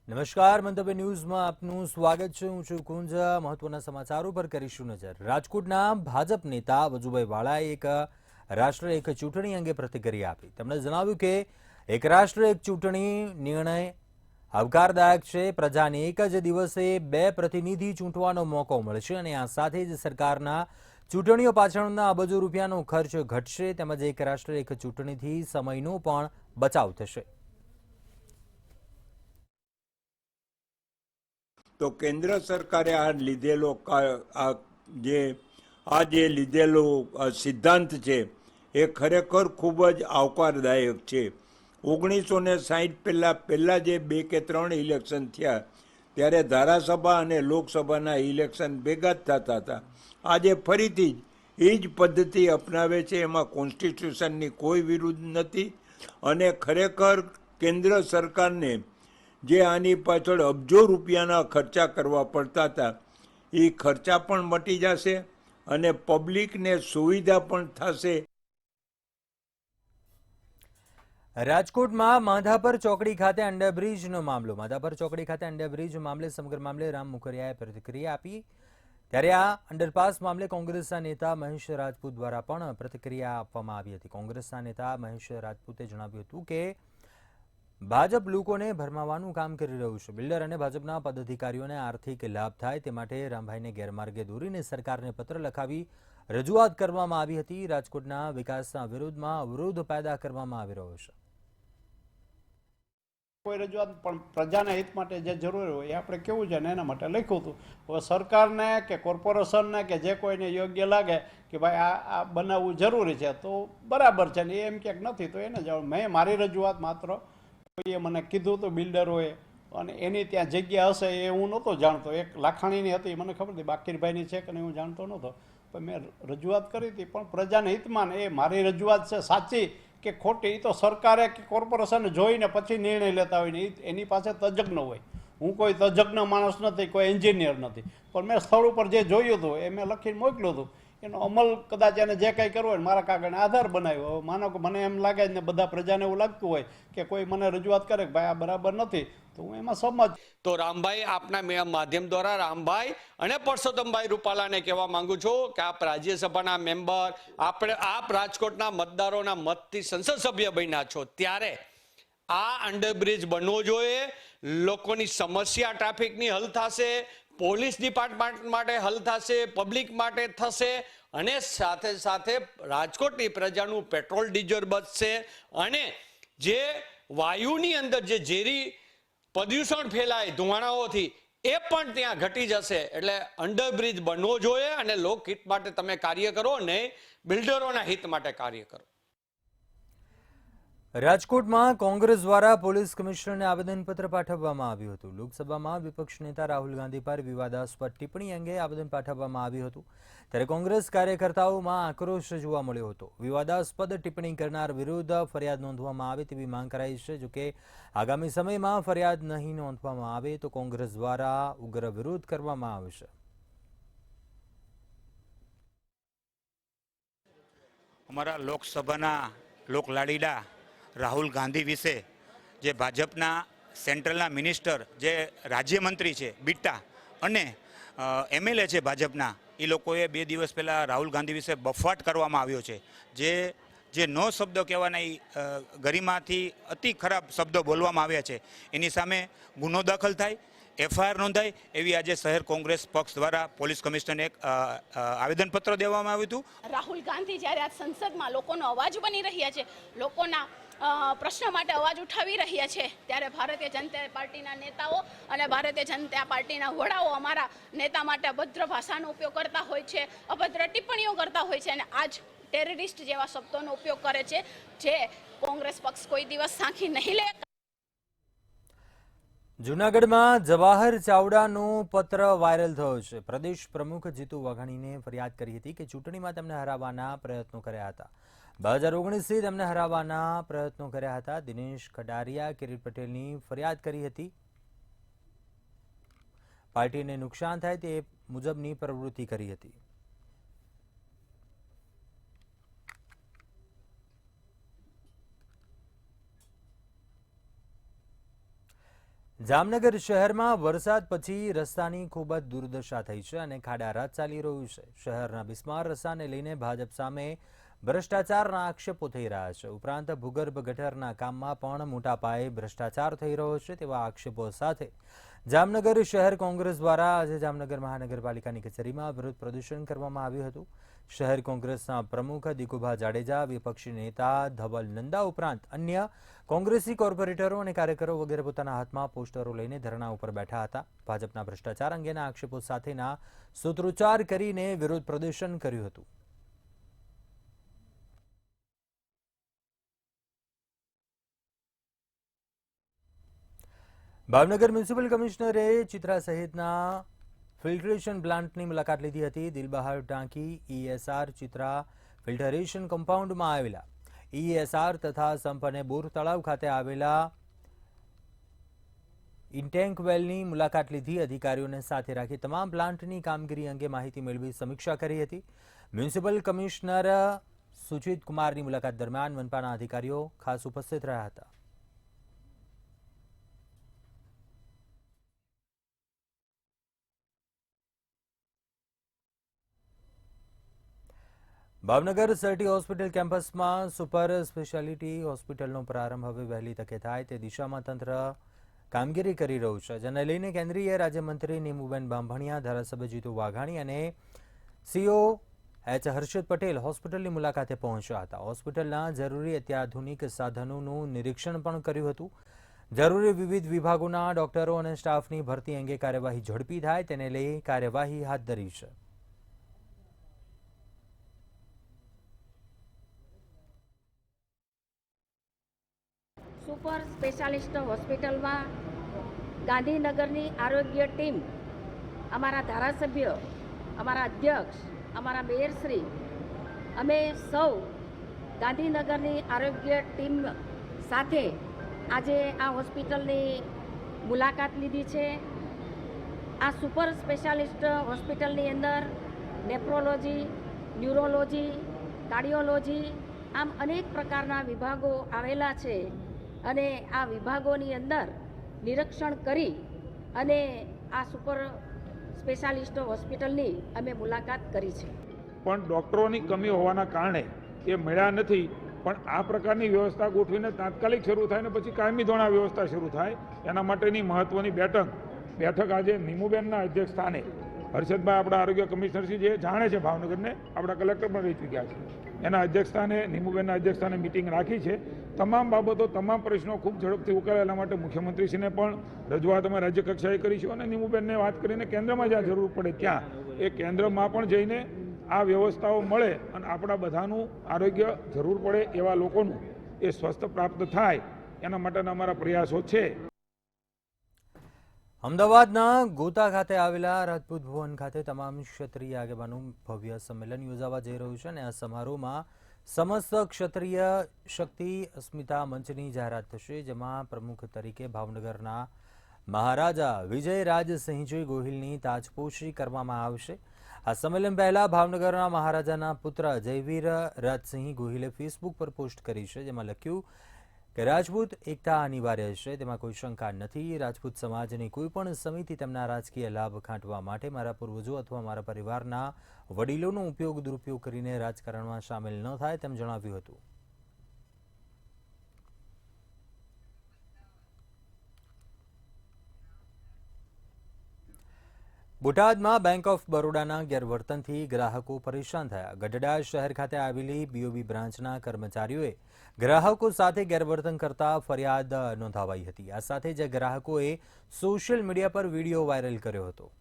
નમસ્કાર, મંતવ્ય ન્યૂઝમાં આપનું સ્વાગત છે। હું છું કુંજ। મહત્વના સમાચારો પર કરીશું નજર। રાજકોટના ભાજપ નેતા વજુભાઈ વાળાએ એક રાષ્ટ્ર એક ચૂંટણી અંગે પ્રતિક્રિયા આપી। તેમણે જણાવ્યું કે એક રાષ્ટ્ર એક ચૂંટણી નિર્ણય આવકારદાયક છે। પ્રજાને એક જ દિવસે બે પ્રતિનિધિ ચૂંટવાનો મોકો મળશે અને આ સાથે જ સરકારના ચૂંટણીઓ પાછળના અબજો રૂપિયાનો ખર્ચ ઘટશે તેમજ એક રાષ્ટ્ર એક ચૂંટણીથી સમયનો પણ બચાવ થશે। તો કેન્દ્ર સરકારે જે લીધેલો સિદ્ધાંત છે એ ખરેખર ખૂબ જ આવકારદાયક છે। 1960 પહેલાં જે 2 કે 3 ઇલેક્શન થયા ત્યારે ધારાસભા અને લોકસભાના ઇલેક્શન ભેગા જ થતા હતા। આજે ફરીથી એ જ પદ્ધતિ અપનાવે છે। એમાં કોન્સ્ટિટ્યુશનની કોઈ વિરુદ્ધ નથી અને ખરેખર કેન્દ્ર સરકારને જે આની પાછળ અબજો રૂપિયાના ખર્ચા કરવા પડતા હતા એ ખર્ચા પણ મટી જશે અને પબ્લિકને સુવિધા પણ થશે। રાજકોટમાં માધાપર ચોકડી ખાતે અંડરબ્રિજનો મામલો। માધાપર ચોકડી ખાતે અંડરબ્રિજ મામલે સમગ્ર મામલે રામ મુકરિયાએ પ્રતિક્રિયા આપી। ત્યારે આ અંડરપાસ મામલે કોંગ્રેસના નેતા મહેશ રાજપૂત દ્વારા પણ પ્રતિક્રિયા આપવામાં આવી હતી। કોંગ્રેસના નેતા મહેશ રાજપૂતે જણાવ્યું હતું કે ભાજપ લોકોને ભરમાવાનું કામ કરી રહ્યું છે। બિલ્ડર અને ભાજપના પદાધિકારીઓને આર્થિક લાભ થાય તે માટે રામભાઈને ગેરમાર્ગે દોરીને સરકારને પત્ર લખાવી રજૂઆત કરવામાં આવી હતી। રાજકોટના વિકાસના વિરોધમાં અવરોધ પેદા કરવામાં આવી રહ્યો છે। કોઈ રજૂઆત પણ પ્રજાના હિત માટે જે જરૂરી હોય એ આપણે કેવું છે ને એના માટે લખ્યું હતું। હવે સરકારને કે કોર્પોરેશનને કે જે કોઈને યોગ્ય લાગે કે ભાઈ આ બનાવવું જરૂરી છે તો બરાબર છે ને એમ ક્યાંક નથી તો એને જ મેં મારી રજૂઆત માત્ર કોઈએ મને કીધું હતું બિલ્ડરોએ અને એની ત્યાં જગ્યા હશે એ હું નહોતો જાણતો। એક લાખાણીની હતી મને ખબર હતી, બાકીરભાઈની છે કે નહીં હું જાણતો નહોતો, પણ મેં રજૂઆત કરી હતી પણ પ્રજાના હિતમાં એ મારી રજૂઆત છે સાચી કે ખોટી એ તો સરકારે કે કોર્પોરેશને જોઈને પછી નિર્ણય લેતા હોય ને એની પાસે તજજ્ઞ હોય। હું કોઈ તજજ્ઞ માણસ નથી, કોઈ એન્જિનિયર નથી, પણ મેં સ્થળ ઉપર જે જોયું હતું એ મેં લખીને મોકલ્યું હતું। એનો અમલ કદાચ એને જે કંઈ કરવો હોય મારા કાગળને આધાર બનાવ્યો। હવે માનો કે મને એમ લાગે ને બધા પ્રજાને એવું લાગતું હોય કે કોઈ મને રજૂઆત કરે કે ભાઈ આ બરાબર નથી તો હું એમાં સમજ। તો રામભાઈ આપના માધ્યમ દ્વારા રામભાઈ અને પરસોત્તમભાઈ રૂપાલાને કહેવા માંગુ છું કે આપ રાજ્યસભાના મેમ્બર, આપ રાજકોટના મતદારોના મતથી સંસદ સભ્ય બન્યા છો ત્યારે આ અંડરબ્રિજ બનવો જોઈએ। લોકોની સમસ્યા ટ્રાફિકની હલ થશે, પોલીસ ડિપાર્ટમેન્ટ માટે હલ થશે, પબ્લિક માટે થશે અને સાથે સાથે રાજકોટની પ્રજાનું પેટ્રોલ ડીઝલ બચશે અને જે વાયુની અંદર જે ઝેરી પ્રદૂષણ ફેલાય ધુમાડાઓથી એ પણ ત્યાં ઘટી જશે। એટલે અંડરબ્રિજ બનવો જોઈએ અને લોકહિત માટે તમે કાર્ય કરો ને બિલ્ડરોના હિત માટે કાર્ય કરો। રાજકોટમાં કોંગ્રેસ દ્વારા પોલીસ કમિશનરને આવેદનપત્ર પાઠવવામાં આવ્યું હતું। લોકસભામાં વિપક્ષ નેતા રાહુલ ગાંધી પર વિવાદાસ્પદ ટિપ્પણી અંગે આવેદન પાઠવવામાં આવ્યું હતું। ત્યારે કોંગ્રેસ કાર્યકર્તાઓમાં આક્રોશ જોવા મળ્યો હતો। વિવાદાસ્પદ ટિપ્પણી કરનાર વિરુદ્ધ ફરિયાદ નોંધવામાં આવે તેવી માંગ કરાઈ છે। જોકે આગામી સમયમાં ફરિયાદ નહીં નોંધવામાં આવે તો કોંગ્રેસ દ્વારા ઉગ્ર વિરોધ કરવામાં આવશે। અમારા લોકસભાના લોકલાડીલા રાહુલ ગાંધી વિશે જે ભાજપના સેન્ટ્રલના મિનિસ્ટર જે રાજ્યમંત્રી છે બિટ્ટા અને એમએલએ છે ભાજપના એ લોકોએ 2 દિવસ પહેલાં રાહુલ ગાંધી વિશે બફાટ કરવામાં આવ્યો છે। જે નો શબ્દો કહેવાના એ ગરિમાથી અતિ ખરાબ શબ્દો બોલવામાં આવ્યા છે એની સામે ગુનો દાખલ થાય, એફઆઈઆર નોંધાય એવી આજે શહેર કોંગ્રેસ પક્ષ દ્વારા પોલીસ કમિશનરને એક આવેદનપત્ર દેવામાં આવ્યું હતું। રાહુલ ગાંધી જ્યારે આ સંસદમાં લોકોનો અવાજ બની રહ્યા છે, લોકોના પ્રશ્નો માટે અવાજ ઉઠાવી રહ્યા છે ત્યારે ભારતીય જનતા પાર્ટીના નેતાઓ અને ભારતીય જનતા પાર્ટીના વડાઓ અમારા નેતા માટે અભદ્ર ભાષાનો ઉપયોગ કરતા હોય છે, અભદ્ર ટિપ્પણીઓ કરતા હોય છે અને આજ ટેરરિસ્ટ જેવા શબ્દોનો ઉપયોગ કરે છે જે કોંગ્રેસ પક્ષ કોઈ દિવસ સાંખી નહીં લે। જૂનાગઢમાં જવાહર ચાવડાનો પત્ર વાયરલ થયો છે। પ્રદેશ પ્રમુખ જીતુ વાઘાણીને ફરિયાદ કરી હતી કે ચૂંટણીમાં તેમને હરાવવાના પ્રયત્નો કર્યા હતા। 2019થી તેમને હરાવવાના પ્રયત્નો કર્યા હતા। દિનેશ કટારિયા કિરીટ પટેલની ફરિયાદ કરી હતી। પાર્ટીને નુકસાન થાય તે મુજબની પ્રવૃત્તિ કરી હતી। જામનગર શહેરમાં વરસાદ પછી રસ્તાની ખૂબ જ દુર્દશા થઈ છે અને ખાડારાજ ચાલી રહ્યું છે. શહેરના બિસ્માર રસ્તાને લઈને ભાજપ સામે ભ્રષ્ટાચારના આક્ષેપો થઈ રહ્યા છે. ઉપરાંત ભૂગર્ભ ગટરના કામમાં પણ મોટા પાયે ભ્રષ્ટાચાર થઈ રહ્યો છે તેવા આક્ષેપો સાથે જામનગર શહેર કોંગ્રેસ દ્વારા આજે જામનગર મહાનગરપાલિકાની કચેરીમાં વિરોધ પ્રદર્શન કરવામાં આવ્યું હતું. શહેર કોંગ્રેસના પ્રમુખ દિગુભા જાડેજા, વિપક્ષી નેતા ધવલ નંદા ઉપરાંત અન્ય કોંગ્રેસી કોર્પોરેટરો અને કાર્યકરો વગેરે પોતાના હાથમાં પોસ્ટરો લઈને ધરણા ઉપર બેઠા હતા. ભાજપના ભ્રષ્ટાચાર અંગેના આક્ષેપો સાથેના સૂત્રોચ્ચાર કરીને વિરોધ પ્રદર્શન કર્યું હતું. ભાવનગર મ્યુનિસિપલ કમિશનરે ચિત્રા સહિતના ફિલ્ટરેશન પ્લાન્ટની મુલાકાત લીધી હતી. દિલબહાર ટાંકી, ESR ચિત્રા ફિલ્ટરેશન કમ્પાઉન્ડમાં આવેલા ESR તથા સંપ અને બોર તળાવ ખાતે આવેલા ઇન્ટેન્ક વેલની મુલાકાત લીધી. અધિકારીઓને સાથે રાખી તમામ પ્લાન્ટની કામગીરી અંગે માહિતી મેળવી સમીક્ષા કરી હતી. મ્યુનિસિપલ કમિશનર સુજીત કુમારની મુલાકાત દરમિયાન મનપાના અધિકારીઓ ખાસ ઉપસ્થિત રહ્યા હતા. ભાવનગર સરટી હોસ્પિટલ કેમ્પસમાં સુપર સ્પેશિયાલિટી હોસ્પિટલનો પ્રારંભ હવે વહેલી તકે થાય તે દિશામાં તંત્ર કામગીરી કરી રહ્યું છે, જેને લઈને કેન્દ્રીય રાજ્યમંત્રી નીમુબેન બાંભણિયા, ધારાસભ્ય જીતુ વાઘાણી અને CO હર્ષદ પટેલ હોસ્પિટલની મુલાકાતે પહોંચ્યા હતા. હોસ્પિટલના જરૂરી અત્યાધુનિક સાધનોનું નિરીક્ષણ પણ કર્યું હતું. જરૂરી વિવિધ વિભાગોના ડોક્ટરો અને સ્ટાફની ભરતી અંગે કાર્યવાહી ઝડપી થાય તેને લઈ કાર્યવાહી હાથ ધરી છે. સુપર સ્પેશિયાલિસ્ટ હોસ્પિટલમાં ગાંધીનગરની આરોગ્ય ટીમ, અમારા ધારાસભ્ય, અમારા અધ્યક્ષ, અમારા મેયરશ્રી, અમે સૌ ગાંધીનગરની આરોગ્ય ટીમ સાથે આજે આ હોસ્પિટલની મુલાકાત લીધી છે. આ સુપર સ્પેશિયાલિસ્ટ હોસ્પિટલની અંદર નેફ્રોલોજી, ન્યુરોલોજી, કાર્ડિયોલોજી આમ અનેક પ્રકારના વિભાગો આવેલા છે અને આ વિભાગોની અંદર નિરીક્ષણ કરી અને આ સુપર સ્પેશિયાલિસ્ટ હોસ્પિટલની અમે મુલાકાત કરી છે. પણ ડૉક્ટરોની કમી હોવાના કારણે એ મળ્યા નથી. પણ આ પ્રકારની વ્યવસ્થા ગોઠવીને તાત્કાલિક શરૂ થાય ને પછી કાયમી ધોરણે વ્યવસ્થા શરૂ થાય એના માટેની મહત્ત્વની બેઠક આજે નીમુબેનના અધ્યક્ષ સ્થાને હર્ષદભાઈ, આપણા આરોગ્ય કમિશનરશ્રી જે જાણે છે ભાવનગરને, આપણા કલેક્ટર પણ રહી ચૂક્યા છે, એના અધ્યક્ષસ્થાને નીમુબેનના અધ્યક્ષસ્થાને મિટિંગ રાખી છે. તમામ બાબતો, તમામ પ્રશ્નો ખૂબ ઝડપથી ઉકેલાય એના માટે મુખ્યમંત્રીશ્રીને પણ રજૂઆત અમે રાજ્ય કક્ષાએ કરીશું અને નીમુબેનને વાત કરીને કેન્દ્રમાં જ્યાં જરૂર પડે ત્યાં એ કેન્દ્રમાં પણ જઈને આ વ્યવસ્થાઓ મળે અને આપણા બધાનું આરોગ્ય જરૂર પડે એવા લોકોનું એ સ્વસ્થ પ્રાપ્ત થાય એના માટેના અમારા પ્રયાસો છે. અમદાવાદના ગોતા ખાતે આવેલા રાજપૂત ભવન ખાતે તમામ ક્ષત્રિય આગેવાનોનું ભવ્ય સંમેલન યોજાવા જઈ રહ્યું છે અને આ સમારોહમાં સમસ્ત ક્ષત્રિય શક્તિ અસ્મિતા મંચની જાહેરાત થશે, જેમાં પ્રમુખ તરીકે ભાવનગરના મહારાજા વિજયરાજસિંહજી ગોહિલની તાજપોશી કરવામાં આવશે. આ સંમેલન પહેલા ભાવનગરના મહારાજાના પુત્ર જયવીર રાજસિંહ ગોહિલે ફેસબુક પર પોસ્ટ કરી છે, જેમાં લખ્યું કે રાજપૂત એકતા અનિવાર્ય છે, તેમાં કોઈ શંકા નથી. રાજપૂત સમાજની કોઈ પણ સમિતિ તેમના રાજકીય લાભ ખાંટવા માટે મારા પૂર્વજો અથવા મારા પરિવારના વડીલોનો દુરુપયોગ કરીને રાજકારણમાં સામેલ ન થાય તેમ જણાવ્યું હતું. બોટાદમાં બેંક ઓફ બરોડાના ગેરવર્તનથી ગ્રાહકો પરેશાન થયા. ગઢડા શહેર ખાતે આવેલી BOB બ્રાન્ચના કર્મચારીઓએ ગ્રાહકો સાથે ગેરવર્તન કરતા ફરિયાદ નોંધાવાઈ હતી. આ સાથે જ ગ્રાહકોએ સોશિયલ મીડિયા પર વિડીયો વાયરલ કર્યો હતો.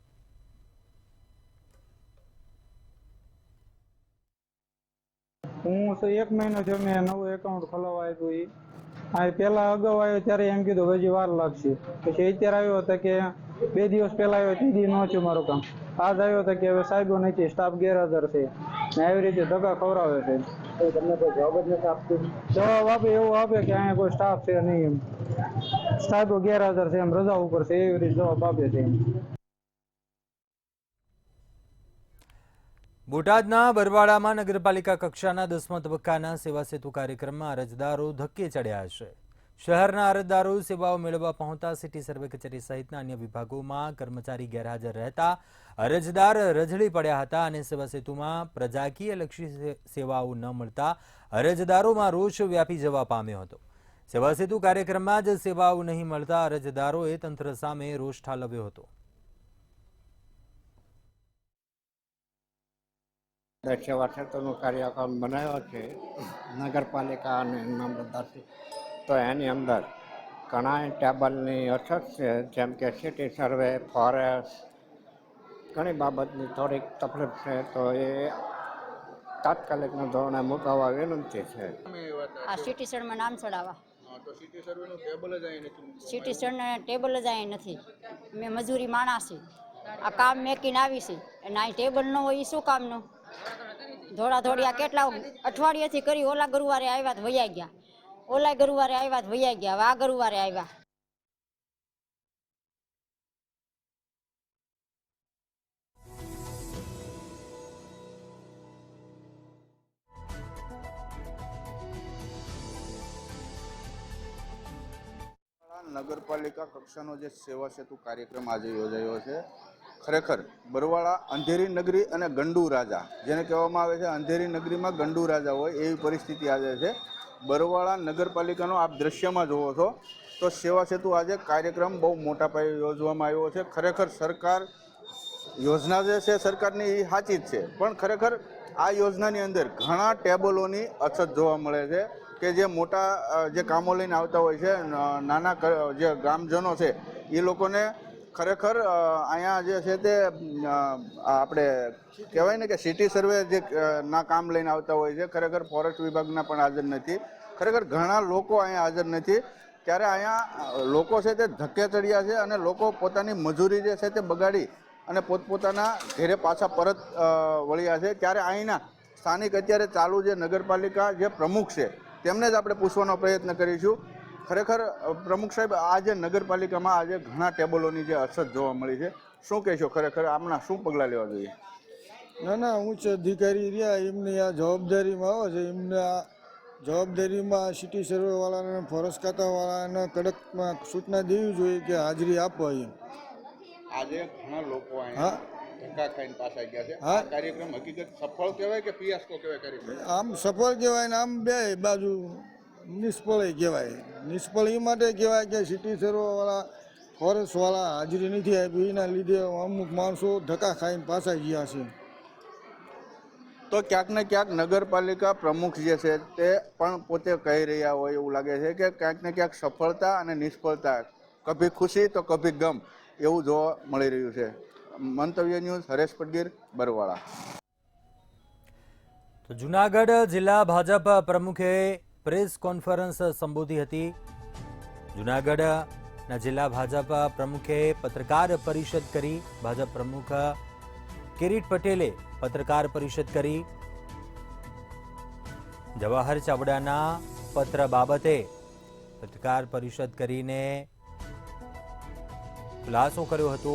હું 1 મહિનો થયો મેં નવું એકાઉન્ટ ખોલાવવા આપ્યું. પહેલા અગાઉ આવ્યો ત્યારે એમ કીધું હજી વાર લાગશે. પછી અત્યારે આવ્યો હતો કે 2 દિવસ પહેલા આવ્યો, 3 દી ન થયું મારું કામ. આજ આવ્યો હતો કે હવે સાહેબો નથી, સ્ટાફ ગેરહાજર છે ને આવી રીતે ધક્કા ખવડાવે છે. તમને કોઈ જવાબ જ નથી આપતું. જવાબ આપે એવું આપે કે અહીંયા કોઈ સ્ટાફ છે નહીં, સ્ટાફો ગેરહાજર છે, એમ રજા ઉપર છે, એવી રીતે જવાબ આપે છે. બોટાદના બરવાડામાં નગરપાલિકા કક્ષાના 10મા તબક્કાના સેવા સેતુ કાર્યક્રમમાં અરજદારો ધક્કે ચડ્યા છે. શહેરના અરજદારો સેવાઓ મેળવવા પહોંચતા સિટી સર્વે કચેરી સહિતના અન્ય વિભાગોમાં કર્મચારી ગેરહાજર રહેતા અરજદાર રઝળી પડ્યા હતા અને સેવા સેતુમાં પ્રજાકીય લક્ષી સેવાઓ ન મળતા અરજદારોમાં રોષ વ્યાપી જવા પામ્યો હતો. સેવા સેતુ કાર્યક્રમમાં જ સેવાઓ નહીં મળતા અરજદારોએ તંત્ર સામે રોષ ઠાલવ્યો હતો. સેવા સેતુનો કાર્યક્રમ બનાવ્યો છે નગરપાલિકા અને મામલતદારશ્રી, તો એની અંદર ઘણા ટેબલની અછત છે, જેમ કે સિટી સર્વે, ફોરેસ્ટ, ઘણી બાબતની થોડીક તકલીફ છે, તો એ તાત્કાલિકના ધોરણે મુકાવવા વિનંતી છે. આ સિટી સર્વેમાં નામ ચડાવવા સિટી સર્વે ટેબલ જ અહીં નથી. મેં મજૂરી માણસ છે, આ કામ મેકીને આવી છે અને અહીં ટેબલ ન હોય એ શું કામનું? દોડા આ કેટલા અઠવાડિયાથી કરી, ઓલા ગુરુવારે આવ્યા તો વૈયા ગયા, ઓલા ગુરુવારે આવ્યા તો વૈયા ગયા, હવે આ ગુરુવારે આવ્યા. નગરપાલિકા કક્ષાનો જે સેવા સેતુ કાર્યક્રમ આજે યોજાયો છે, ખરેખર બરવાળા અંધેરી નગરી અને ગંડુ રાજા, જેને કહેવામાં આવે છે અંધેરી નગરીમાં ગંડુ રાજા હોય એવી પરિસ્થિતિ આજે છે. બરવાળા નગરપાલિકાનો આપ દ્રશ્યમાં જોવો છો તો સેવા સેતુ આજે કાર્યક્રમ બહુ મોટા પાયે યોજવામાં આવ્યો છે. ખરેખર સરકાર યોજના જે છે સરકારની એ સાચી જ છે, પણ ખરેખર આ યોજનાની અંદર ઘણા ટેબલોની અછત જોવા મળે છે કે જે મોટા જે કામો લઈને આવતા હોય છે, નાના જે ગ્રામજનો છે એ લોકોને ખરેખર અહીંયા જે છે તે આપણે કહેવાય ને કે સિટી સર્વે જે ના કામ લઈને આવતા હોય છે, ખરેખર ફોરેસ્ટ વિભાગના પણ હાજર નથી. ખરેખર ઘણા લોકો અહીંયા હાજર નથી, ત્યારે અહીંયા લોકો છે તે ધક્કે ચડ્યા છે અને લોકો પોતાની મજૂરી જે છે તે બગાડી અને પોતપોતાના ઘરે પાછા પરત વળ્યા છે. ત્યારે અહીંના સ્થાનિક અત્યારે ચાલુ જે નગરપાલિકા જે પ્રમુખ છે તેમને જ આપણે પૂછવાનો પ્રયત્ન કરીશું. ખરેખર પ્રમુખ સાહેબ, આ જે નગરપાલિકામાં આજે ઘણા ટેબલોની જે અછત જોવા મળી છે, શું કહેશો? ખરેખર આમના શું પગલાં લેવા જોઈએ? ના ઉચ્ચ અધિકારી રહ્યા એમની આ જવાબદારીમાં આવે છે, એમને આ જવાબદારીમાં સિટી સર્વેવાળાને, ફોરેસ્ટ ખાતાવાળાને કડકમાં સૂચના દેવી જોઈએ કે હાજરી આપો. એમ આજે ઘણા લોકો અહીંયા ધક્કા ખાઈને પાછા ગયા છે. આ કાર્યક્રમ હકીકત સફળ કહેવાય કે ફિયાસ્કો કહેવાય? કાર્યક્રમ આમ સફળ કહેવાય ને આમ બે બાજુ નિષ્ફળ કહેવાય. નિષ્ફળ એ માટે કહેવાય કે સિટી સર્વેવાળા, ફોરેસ્ટવાળા હાજરી નથી આપી, એના લીધે અમુક માણસો ધક્કા ખાઈને પાછા ગયા છે. તો ક્યાંક ને ક્યાંક નગરપાલિકા પ્રમુખ જે છે તે પણ પોતે કહી રહ્યા હોય એવું લાગે છે કે ક્યાંક ને ક્યાંક સફળતા અને નિષ્ફળતા, કભી ખુશી તો કભી ગમ, એવું જોવા મળી રહ્યું છે. મંતવ્ય ન્યૂઝ, હરેશ પડગીર, બરવાળા. તો જૂનાગઢ જિલ્લા ભાજપ પ્રમુખે પ્રેસ કોન્ફરન્સ સંબોધી હતી. જૂનાગઢના જિલ્લા ભાજપ પ્રમુખે પત્રકાર પરિષદ કરી. ભાજપ પ્રમુખ કિરીટ પટેલે પત્રકાર પરિષદ કરી. જવાહર ચાવડાના પત્ર બાબતે પત્રકાર પરિષદ કરીને ખુલાસો કર્યો હતો.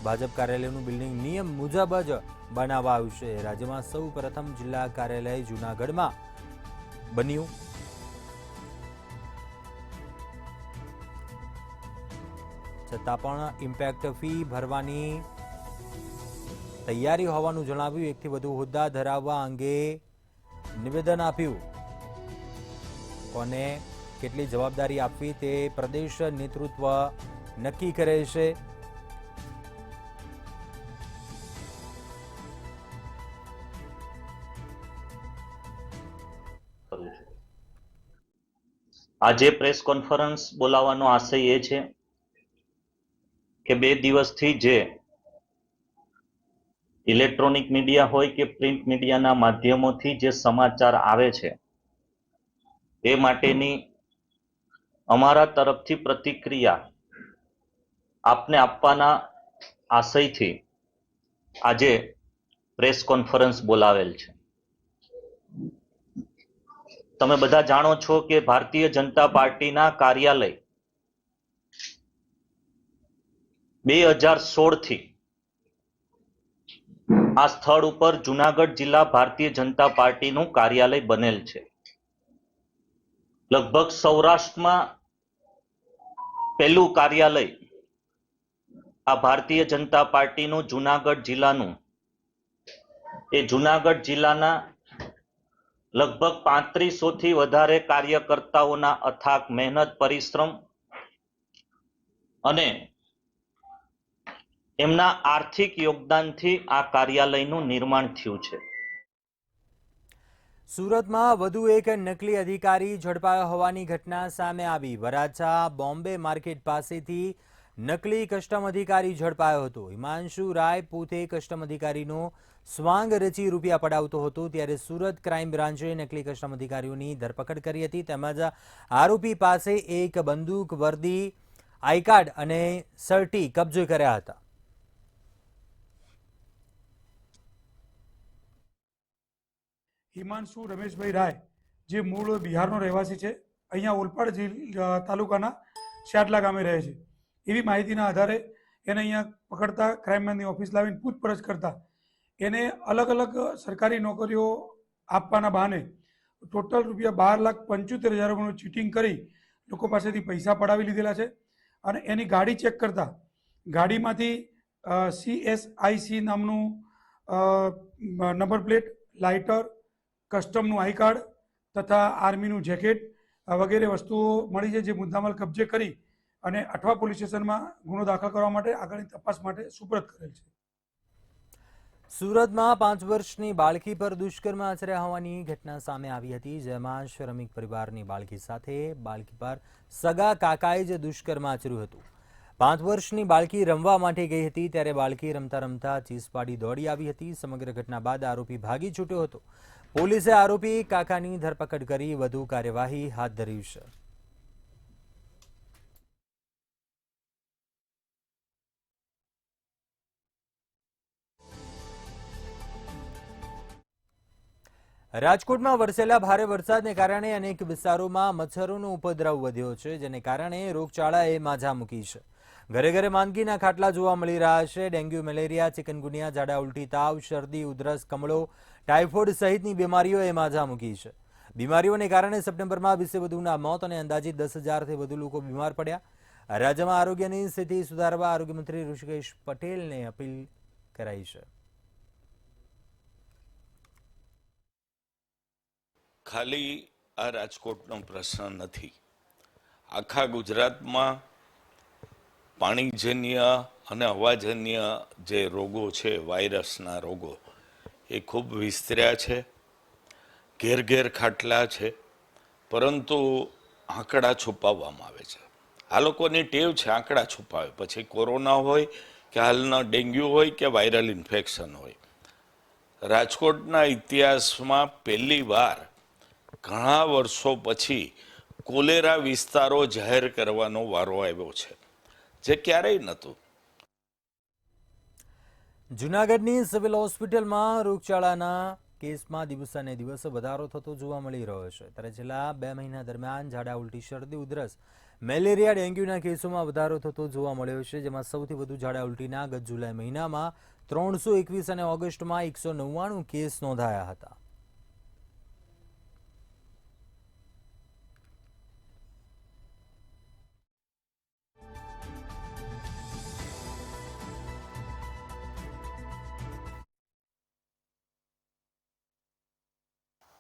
ભાજપ કાર્યાલયનું બિલ્ડિંગ નિયમ મુજબ જ બનાવવા આવ્યું છે. રાજ્યમાં સૌ પ્રથમ જિલ્લા કાર્યાલય જૂનાગઢમાં બન્યું. છતાં પણ ઇમ્પેક્ટ ફી ભરવાની તૈયારી હોવાનું જણાવ્યું. એકથી વધુ હોદ્દા ધરાવવા અંગે નિવેદન આપ્યું. કોને કેટલી જવાબદારી આપવી તે પ્રદેશ નેતૃત્વ નક્કી કરે છે. આજે પ્રેસ કોન્ફરન્સ બોલાવવાનો આશય એ છે કે 2 દિવસથી જે ઇલેક્ટ્રોનિક મીડિયા હોય કે પ્રિન્ટ મીડિયાના માધ્યમોથી જે સમાચાર આવે છે એ માટેની અમારા તરફથી પ્રતિક્રિયા આપને આપવાના આશયથી આજે પ્રેસ કોન્ફરન્સ બોલાવેલ છે. તમે બધા જાણો છો કે ભારતીય જનતા પાર્ટીના કાર્યાલય 2016 થી આ સ્થળ ઉપર જૂનાગઢ જિલ્લા ભારતીય જનતા પાર્ટીનું કાર્યાલય બનેલ છે. લગભગ સૌરાષ્ટ્રમાં પહેલું કાર્યાલય આ ભારતીય જનતા પાર્ટીનું જુનાગઢ જિલ્લાનું એ જુનાગઢ જિલ્લાના લગભગ 3500 થી વધારે કાર્યકર્તાઓના અથાગ મહેનત પરિશ્રમ અને એમના આર્થિક યોગદાનથી આ કાર્યાલયનું નિર્માણ થયું છે. સુરતમાં વધુ એક નકલી અધિકારી ઝડપાયો હોવાની ઘટના સામે આવી. વરાછા બોમ્બે માર્કેટ પાસેથી નકલી કસ્ટમ અધિકારી ઝડપાયો હતો. હિમાંશુ રાય પોતે કસ્ટમ અધિકારીનો સ્વાંગ રચી રૂપિયા પડાવતો હતો, ત્યારે સુરત ક્રાઇમ બ્રાન્ચે નકલી કસ્ટમ અધિકારીઓની ધરપકડ કરી હતી. તેમજ આરોપી પાસે એક બંદૂક, વર્દી, આઈ કાર્ડ અને સર્ટી કબજે કર્યા હતા. હિમાંશુ રમેશભાઈ રાય, જે મૂળ બિહારનો રહેવાસી છે, અહીંયા ઓલપાડ તાલુકાના શાટલા ગામે રહે છે. એવી માહિતીના આધારે એને અહીંયા પકડતા ક્રાઇમની ઓફિસ લાવીને પૂછપરછ કરતા એને અલગ અલગ સરકારી નોકરીઓ આપવાના બહાને ટોટલ રૂપિયા 12,75,000 ચીટિંગ કરી લોકો પાસેથી પૈસા પડાવી લીધેલા છે. અને એની ગાડી ચેક કરતા ગાડીમાંથી CSIC નામનું નંબર પ્લેટ, લાઇટર, કસ્ટમનું આઈ કાર્ડ તથા આર્મીનું જેકેટ વગેરે વસ્તુઓ મળી છે, જે મુદ્દામાલ કબજે કરી અને અઠવા પોલીસ સ્ટેશનમાં ગુનો દાખલ કરવા માટે આગળની તપાસ માટે સુપરત કરેલ છે. સુરતમાં 5 વર્ષની બાળકી પર દુષ્કર્મ આચર્યા હોવાની ઘટના સામે આવી હતી, જેમાં શ્રમિક પરિવારની બાળકી સાથે બાળકી પર સગા કાકાએ જ દુષ્કર્મ આચર્યું હતું. 5 વર્ષની બાળકી રમવા માટે ગઈ હતી, ત્યારે બાળકી રમતા રમતા ચીસ પાડી દોડી આવી હતી. સમગ્ર ઘટના બાદ આરોપી ભાગી છૂટ્યો હતો. પોલીસે આરોપી કાકાની ધરપકડ કરી વધુ કાર્યવાહી હાથ ધરી છે. રાજકોટમાં વરસેલા ભારે વરસાદને કારણે અનેક વિસ્તારોમાં મચ્છરોનો ઉપદ્રવ વધ્યો છે, જેને કારણે રોગચાળાએ માઝા મૂકી છે. ઘરે ઘરે માંદગીના ખાટલા જોવા મળી રહ્યા છે. ડેન્ગ્યુ, મેલેરિયા, ચિકનગુનિયા, ઝાડા ઉલટી, તાવ, શરદી, ઉધરસ, કમળો, ટાઇફોઇડ સહિતની બીમારીઓએ માઝા મૂકી છે. બીમારીઓને કારણે સપ્ટેમ્બરમાં 20 વધુના મોત અને અંદાજિત 10,000થી વધુ લોકો બીમાર પડ્યા. રાજ્યમાં આરોગ્યની સ્થિતિ સુધારવા આરોગ્યમંત્રી ઋષિકેશ પટેલને અપીલ કરાઈ છે. ખાલી આ રાજકોટનો પ્રશ્ન નથી, આખા ગુજરાતમાં પાણીજન્ય અને હવાજન્ય જે રોગો છે, વાયરસના રોગો, એ ખૂબ વિસ્તર્યા છે. ઘેર ઘેર ખાટલા છે, પરંતુ આંકડા છુપાવવામાં આવે છે. આ લોકોની ટેવ છે આંકડા છુપાવે. પછી કોરોના હોય કે હાલના ડેન્ગ્યુ હોય કે વાયરલ ઇન્ફેક્શન હોય. રાજકોટના ઇતિહાસમાં પહેલી વાર ઘણા વર્ષો પછી કોલેરા વિસ્તારો જાહેર કરવાનો વારો આવ્યો છે, જે ક્યારેય નહોતું. જૂનાગઢની સિવિલ હોસ્પિટલમાં રોગચાળાના કેસમાં દિવસે ને દિવસે વધારો થતો જોવા મળી રહ્યો છે. ત્યારે છેલ્લા 2 મહિના દરમિયાન ઝાડા ઉલટી, શરદી, ઉધરસ, મેલેરિયા, ડેન્ગ્યુના કેસોમાં વધારો થતો જોવા મળ્યો છે, જેમાં સૌથી વધુ ઝાડા ઉલટીના ગત જુલાઈ મહિનામાં 321 અને ઓગસ્ટમાં 199 કેસ નોંધાયા હતા.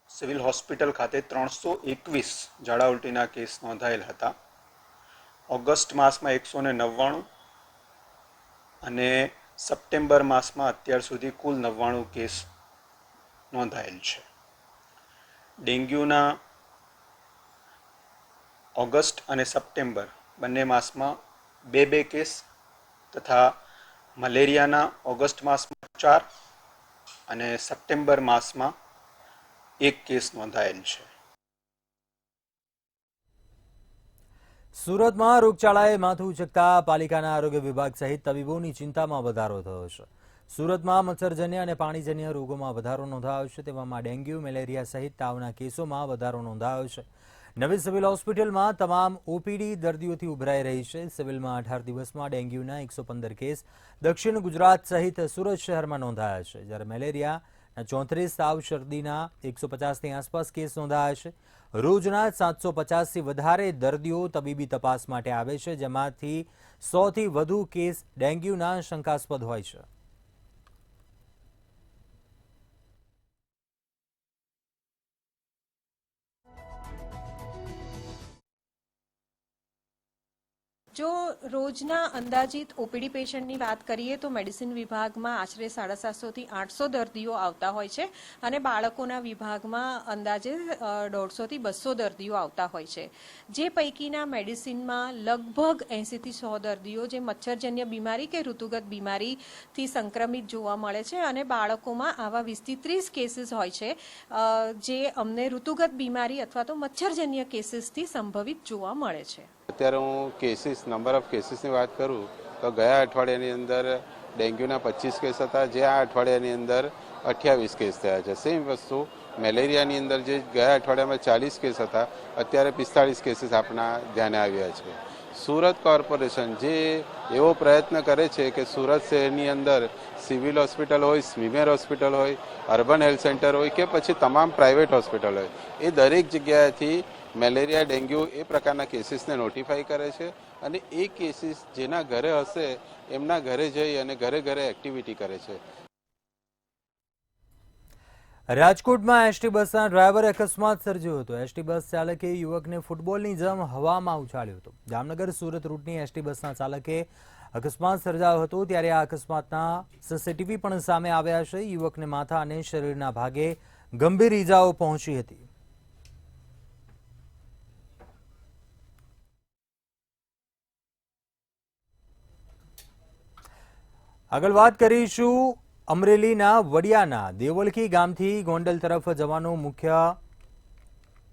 સિવિલ હોસ્પિટલ ખાતે 321 ઝાડા ઉલટીના કેસ નોંધાયેલ હતા. ઓગસ્ટ માસમાં 199 અને સપ્ટેમ્બર માસમાં અત્યાર સુધી કુલ 99 કેસ નોંધાયેલ છે. ડેન્ગ્યુના ઓગસ્ટ અને સપ્ટેમ્બર બંને માસમાં 2 કેસ તથા મલેરિયાના ઓગસ્ટ માસમાં 4 અને સપ્ટેમ્બર માસમાં 1 કેસ નોંધાયેલ છે. સુરતમાં રોગચાળાએ માથું ઉચકતા પાલિકાના આરોગ્ય વિભાગ સહિત તબીબોની ચિંતામાં વધારો થયો છે. સુરતમાં મચ્છરજન્ય અને પાણીજન્ય રોગોમાં વધારો નોંધાયો છે. તેવામાં ડેન્ગ્યુ, મેલેરિયા સહિત તાવના કેસોમાં વધારો નોંધાયો છે. નવી સિવિલ હોસ્પિટલમાં તમામ ઓપીડી દર્દીઓથી ઉભરાઈ રહી છે. સિવિલમાં 18 દિવસમાં ડેન્ગ્યુના 115 કેસ દક્ષિણ ગુજરાત સહિત સુરત શહેરમાં નોંધાયા છે, જ્યારે મેલેરિયા, 34 તાવ શરદીના 150ની આસપાસ કેસ નોંધાયા છે. રોજના 750થી વધારે દર્દીઓ તબીબી તપાસ માટે આવે છે, જેમાંથી 100થી વધુ કેસ ડેન્ગ્યુના શંકાસ્પદ હોય છે. જો રોજના અંદાજિત ઓપીડી પેશન્ટની વાત કરીએ તો મેડિસિન વિભાગમાં આશરે 750 થી 800 દર્દીઓ આવતા હોય છે અને બાળકોના વિભાગમાં અંદાજે 150 થી 200 દર્દીઓ આવતા હોય છે. જે પૈકીના મેડિસિનમાં લગભગ 80 થી 100 દર્દીઓ જે મચ્છરજન્ય બીમારી કે ઋતુગત બીમારીથી સંક્રમિત જોવા મળે છે અને બાળકોમાં આવા 20 થી 30 કેસીસ હોય છે જે અમને ઋતુગત બીમારી અથવા તો મચ્છરજન્ય કેસીસથી સંભવિત જોવા મળે છે. અત્યારે હું નંબર ઓફ કેસીસની વાત કરું તો ગયા અઠવાડિયાની અંદર ડેન્ગ્યુના 25 કેસ હતા, જે આ અઠવાડિયાની અંદર 28 કેસ થયા છે. સેમ વસ્તુ મેલેરિયાની અંદર જે ગયા અઠવાડિયામાં 40 કેસ હતા, અત્યારે 45 કેસીસ આપણા ધ્યાને આવ્યા છે. સુરત કોર્પોરેશન જે એવો પ્રયત્ન કરે છે કે સુરત શહેરની અંદર સિવિલ હોસ્પિટલ હોય, સ્મીમેર હોસ્પિટલ હોય, અર્બન હેલ્થ સેન્ટર હોય કે પછી તમામ પ્રાઇવેટ હોસ્પિટલ હોય, એ દરેક જગ્યાએથી મેલેરિયા, ડેન્ગ્યુ એ પ્રકારના કેસીસને નોટિફાઈ કરે છે અને એ કેસીસ જેના ઘરે હશે એમના ઘરે જઈ અને ઘરે ઘરે એક્ટિવિટી કરે છે. રાજકોટમાં એસટી બસના ડ્રાઈવરે અકસ્માત સર્જ્યો હતો. એસટી બસ ચાલકે યુવકને ફૂટબોલની જેમ હવામાં ઉછાળ્યો હતો. જામનગર સુરત રૂટની એસટી બસના ચાલકે અકસ્માત સર્જાયો હતો, ત્યારે આ અકસ્માતના સીસીટીવી પણ સામે આવ્યા છે. યુવકને માથા અને શરીરના ભાગે ગંભીર ઈજાઓ પહોંચી હતી. આગળ વાત કરીશું અમરેલીના વડિયાના દેવલખી ગામથી ગોંડલ તરફ જવાનો મુખ્ય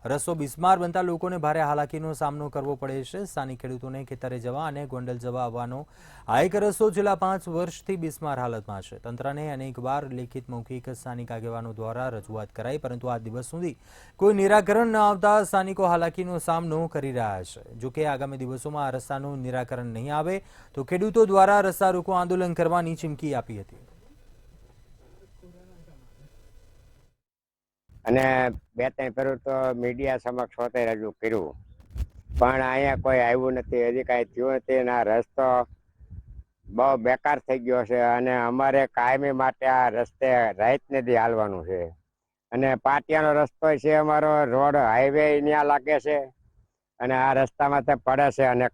રસ્તો બિસ્માર બનતા લોકોને ભારે હાલાકીનો સામનો કરવો પડે છે. સ્થાનિક ખેડૂતોને ખેતરે જવા અને ગોંડલ જવા આવવાનો આ એક રસ્તો છેલ્લા 5 વર્ષથી બિસ્માર હાલતમાં છે. તંત્રને અનેકવાર લેખિત મૌખિક સ્થાનિક આગેવાનો દ્વારા રજૂઆત કરાઈ, પરંતુ આ દિવસ સુધી કોઈ નિરાકરણ ન આવતા સ્થાનિકો હાલાકીનો સામનો કરી રહ્યા છે. જોકે આગામી દિવસોમાં આ રસ્તાનું નિરાકરણ નહીં આવે તો ખેડૂતો દ્વારા રસ્તા રોકો આંદોલન કરવાની ચીમકી આપી હતી. અને 2-3 ફેરું તો મીડિયા સમક્ષ હોતે રજૂ કર્યું, પણ અહીંયા કોઈ આવ્યું નથી, હજી કાંઈ થયું નથી. અને આ રસ્તો બહુ બેકાર થઈ ગયો છે અને અમારે કાયમી માટે આ રસ્તે રાતને દી હાલવાનું છે. અને પાટિયાનો રસ્તો છે અમારો, રોડ હાઈવે ત્યાં લાગે છે અને આ રસ્તામાં તે પડે છે અને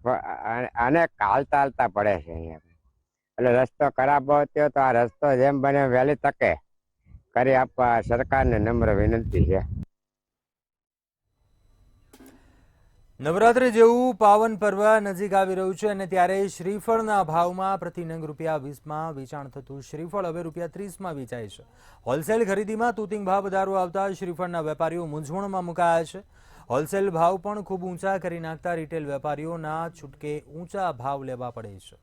હાલતા હાલતા પડે છે અહીંયા. એટલે રસ્તો ખરાબ થયો તો આ રસ્તો જેમ બને વહેલી તકે કરી આપવા સરકારને નમ્ર વિનંતી છે. નવરાત્રી જેવું પાવન પર્વ નજીક આવી રહ્યું છે અને ત્યારે શ્રીફળના ભાવમાં પ્રતિ નંગ ₹20માં વેચાણ થતું શ્રીફળ હવે ₹30માં વેચાય છે. હોલસેલ ખરીદીમાં તૂતિંગ ભાવ વધારો આવતા શ્રીફળના વેપારીઓ મૂંઝવણમાં મુકાયા છે. હોલસેલ ભાવ પણ ખૂબ ઊંચા કરી નાખતા રિટેલ વેપારીઓના છૂટકે ઊંચા ભાવ લેવા પડે છે.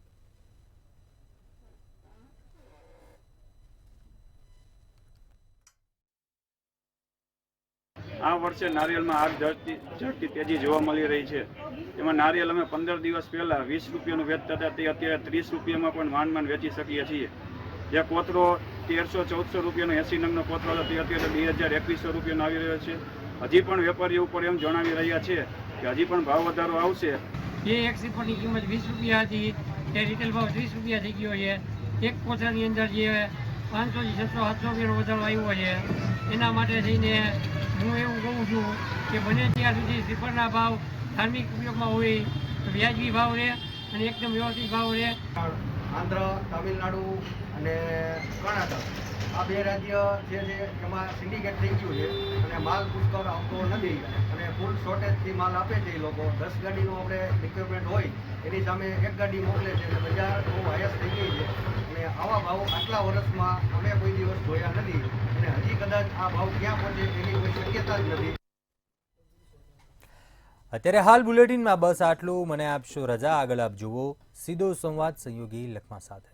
આ વર્ષે નારિયેળમાં આગ ઝડપી તેજી જોવા મળી રહી છે. એમાં નારિયેળ અમે 15 દિવસ પહેલા 20 રૂપિયાનું વેચતા હતા, તે અત્યારે 30 રૂપિયામાં પણ માંડ વેચી શકીએ છીએ. જે કોતરો 1300-1400 રૂપિયાનો 80 નંગનો કોતરો હતો તે અત્યારે 2000-2100 રૂપિયાનો આવી રહ્યો છે. હજી પણ વેપારીઓ ઉપર એમ જણાવી રહ્યા છે કે હજી પણ ભાવ વધારો આવશે. જે એક શ્રીફળની કિંમત 20 રૂપિયા હતી તે રિટેલ ભાવ 30 રૂપિયા થઈ ગયો છે. એક કોથળાની અંદર જે 500 થી 700 વધારો આવ્યો છે. એના માટે થઈને હું એવું કહું છું કે બને ત્યાં સુધી શ્રીફળના ભાવ ધાર્મિક ઉપયોગમાં હોય તો વ્યાજબી ભાવ રહે અને એકદમ વ્યવસ્થિત ભાવ રહે. આંધ્ર, તમિલનાડુ અને કર્ણાટક આ 2 રાજ્ય જે છે એમાં સિન્ડિકેટ થઈ ગયું છે અને માલ પુષ્કળ આવતો નથી અને ફૂલ શોર્ટેજથી માલ આપે છે. એ લોકો 10 ગાડીનું આપણે રિક્વાયરમેન્ટ હોય એની સામે 1 ગાડી મોકલે છે અને બજાર બહુ હાયસ થઈ ગઈ છે. અને આવા ભાવ આટલા વર્ષમાં અમે કોઈ દિવસ જોયા નથી અને હજી કદાચ આ ભાવ ક્યાં પહોંચે એની કોઈ શક્યતા જ નથી. અત્યારે હાલ બુલેટિનમાં બસ આટલું. મને આપશો રજા. આગળ આપ જુઓ સીધો સંવાદ સહયોગી લખમા સાથે.